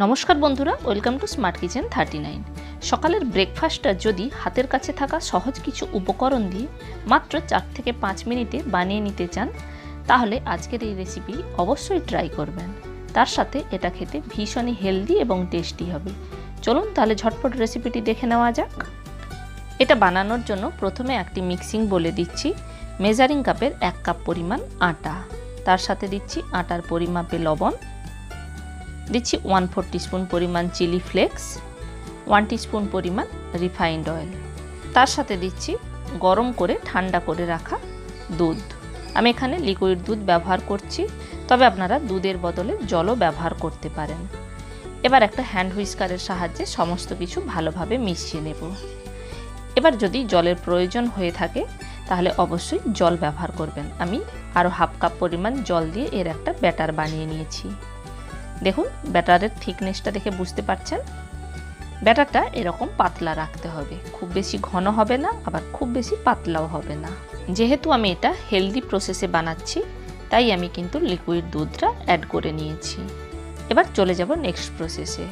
নমস্কার বন্ধুরা, welcome to smart kitchen 39। সকালের ব্রেকফাস্টটা যদি হাতের কাছে থাকা সহজ কিছু উপকরণ দিয়ে মাত্র 4 থেকে 5 মিনিটে বানিয়ে নিতে চান, তাহলে আজকের এই রেসিপি অবশ্যই ট্রাই করবেন। তার সাথে এটা খেতে ভীষণই হেলদি এবং টেস্টি হবে। চলুন তাহলে ঝটপট রেসিপিটি দেখে নেওয়া যাক। এটা বানানোর জন্য প্রথমে একটি মিক্সিং বলে দিচ্ছি। মেজারিং কাপের 1 কাপ পরিমাণ আটা, তার সাথে দিচ্ছি আটার পরিমাপে লবণ, দিচ্ছি 1/4 টিস্পুন পরিমাণ চিলি ফ্লেক্স, 1 টিস্পুন পরিমাণ রিফাইন্ড অয়েল, তার সাথে দিচ্ছি গরম করে ঠান্ডা করে রাখা দুধ। আমি এখানে লিকুইড দুধ ব্যবহার করছি, তবে আপনারা দুধের বদলে জলও ব্যবহার করতে পারেন। এবার একটা হ্যান্ড হুইস্কারের সাহায্যে সমস্ত কিছু ভালোভাবে মিশিয়ে নেব। এবার যদি জলের প্রয়োজন হয়ে থাকে তাহলে অবশ্যই জল ব্যবহার করবেন। আমি আরও 1/2 কাপ পরিমাণ জল দিয়ে এর একটা ব্যাটার বানিয়ে নিয়েছি। দেখুন, ব্যাটারের থিকনেসটা দেখে বুঝতে পারছেন। ব্যাটারটা এরকম পাতলা রাখতে হবে, খুব বেশি ঘন হবে না, আবার খুব বেশি পাতলাও হবে না। যেহেতু আমি এটা হেলদি প্রসেসে বানাচ্ছি, তাই আমি কিন্তু লিকুইড দুধটা অ্যাড করে নিয়েছি। এবার চলে যাব নেক্সট প্রসেসে।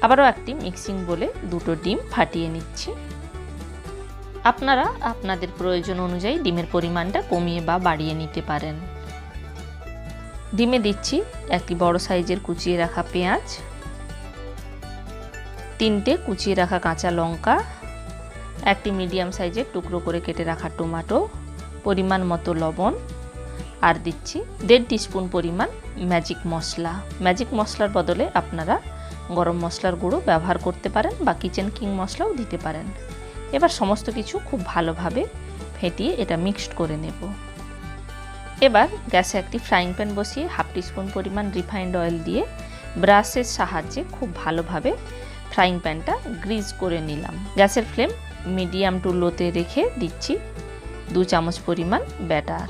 আবারও একটি মিক্সিং বলে 2টো ডিম ফাটিয়ে নিচ্ছি। আপনারা আপনাদের প্রয়োজন অনুযায়ী ডিমের পরিমাণটা কমিয়ে বা বাড়িয়ে নিতে পারেন। ডিমে দিচ্ছি একটি বড় সাইজের কুচিয়ে রাখা পেঁয়াজ, 3টে কুচিয়ে রাখা কাঁচা লঙ্কা, একটি মিডিয়াম সাইজের টুকরো করে কেটে রাখা টমেটো, পরিমাণ মতো লবণ, আর দিচ্ছি 1.5 টিস্পুন পরিমাণ ম্যাজিক মশলা। ম্যাজিক মশলার বদলে আপনারা গরম মশলার গুঁড়ো ব্যবহার করতে পারেন বা কিচেন কিং মশলাও দিতে পারেন। এবার সমস্ত কিছু খুব ভালোভাবে ফেটিয়ে এটা মিক্সড করে নেব। এবার গ্যাসে একটি ফ্রাইং প্যান বসিয়ে 1/2 টিস্পুন পরিমাণ রিফাইন্ড অয়েল দিয়ে ব্রাশের সাহায্যে খুব ভালোভাবে ফ্রাইং প্যানটা গ্রিজ করে নিলাম। গ্যাসের ফ্লেম মিডিয়াম টু লোতে রেখে দিচ্ছি 2 চামচ পরিমাণ ব্যাটার।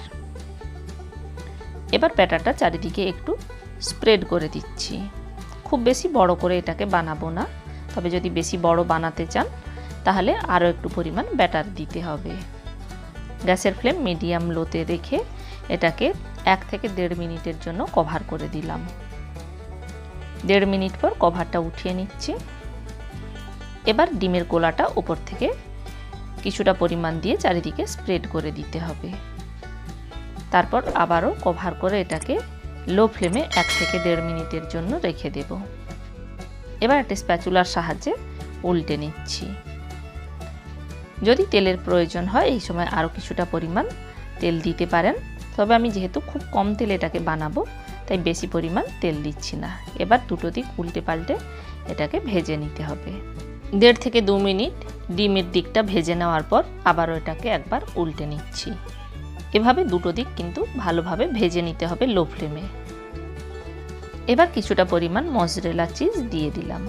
এবার ব্যাটারটা চারিদিকে একটু স্প্রেড করে দিচ্ছি। খুব বেশি বড় করে এটাকে বানাবো না, তবে যদি বেশি বড় বানাতে চান তাহলে আরও একটু পরিমাণ ব্যাটার দিতে হবে। গ্যাসের ফ্লেম মিডিয়াম লোতে রেখে এটাকে 1 থেকে 1.5 মিনিটের জন্য কভার করে দিলাম। 1.5 মিনিট পর কভারটা উঠিয়ে নিচ্ছি। এবার ডিমের গোলাটা উপর থেকে কিছুটা পরিমাণ দিয়ে চারিদিকে স্প্রেড করে দিতে হবে। তারপর আবারও কভার করে এটাকে লো ফ্লেমে 1 থেকে 1.5 মিনিটের জন্য রেখে দেব। এবার একটা স্প্যাচুলার সাহায্যে উল্টে নিচ্ছি। যদি তেলের প্রয়োজন হয় এই সময় আরও কিছুটা পরিমাণ তেল দিতে পারেন, তবে আমি যেহেতু খুব কম তেলে এটাকে বানাবো তাই বেশি পরিমাণ তেল দিচ্ছি না। এবার দুটো দিক উল্টে পাল্টে এটাকে ভেজে নিতে হবে। 1.5 থেকে 2 মিনিট ডিমের দিকটা ভেজে নেওয়ার পর আবারও এটাকে একবার উল্টে নিচ্ছি। এভাবে দুটো দিক কিন্তু ভালোভাবে ভেজে নিতে হবে লো ফ্লেমে। এবার কিছুটা পরিমাণ মজরেলা চিজ দিয়ে দিলাম।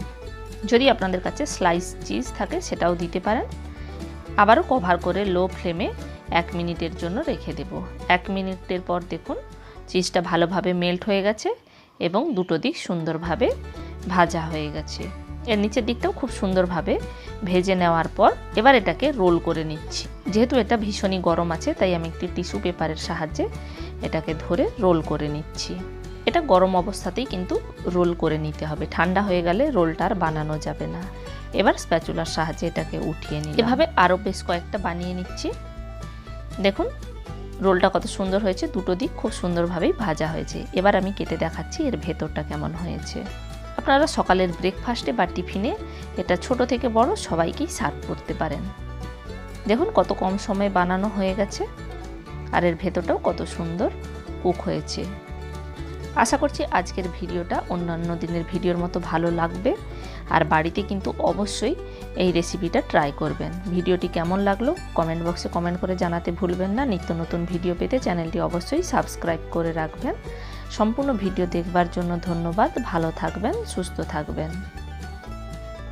যদি আপনাদের কাছে স্লাইস চিজ থাকে সেটাও দিতে পারেন। আবারও কভার করে লো ফ্লেমে 1 মিনিটের জন্য রেখে দেব। 1 মিনিটের পর দেখুন চিজটা ভালোভাবে মেল্ট হয়ে গেছে এবং দুটো দিক সুন্দরভাবে ভাজা হয়ে গেছে। এর নিচের দিকটাও খুব সুন্দরভাবে ভেজে নেওয়ার পর এবার এটাকে রোল করে নিচ্ছি। যেহেতু এটা ভীষণই গরম আছে তাই আমি একটি টিস্যু পেপারের সাহায্যে এটাকে ধরে রোল করে নিচ্ছি। এটা গরম অবস্থাতেই কিন্তু রোল করে নিতে হবে, ঠান্ডা হয়ে গেলে রোলটা আর বানানো যাবে না। এবার স্প্যাচুলার সাহায্যে এটাকে উঠিয়ে নিই। এভাবে আরও বেশ কয়েকটা বানিয়ে নিচ্ছি। দেখুন রোলটা কত সুন্দর হয়েছে, দুটো দিক খুব সুন্দরভাবেই ভাজা হয়েছে। এবার আমি কেটে দেখাচ্ছি এর ভেতরটা কেমন হয়েছে। আপনারা সকালের ব্রেকফাস্টে বা টিফিনে এটা ছোট থেকে বড় সবাইকেই সার্ভ করতে পারেন। দেখুন কত কম সময়ে বানানো হয়ে গেছে, আর এর ভেতরটাও কত সুন্দর কুক হয়েছে। আশা করছি আজকের ভিডিওটা অন্যান্য দিনের ভিডিওর মতো ভালো লাগবে, আর বাড়িতে কিন্তু অবশ্যই এই রেসিপিটা ট্রাই করবেন। ভিডিওটি কেমন লাগলো কমেন্ট বক্সে কমেন্ট করে জানাতে ভুলবেন না। নিত্য নতুন ভিডিও পেতে চ্যানেলটি অবশ্যই সাবস্ক্রাইব করে রাখবেন। সম্পূর্ণ ভিডিও দেখবার জন্য ধন্যবাদ। ভালো থাকবেন, সুস্থ থাকবেন।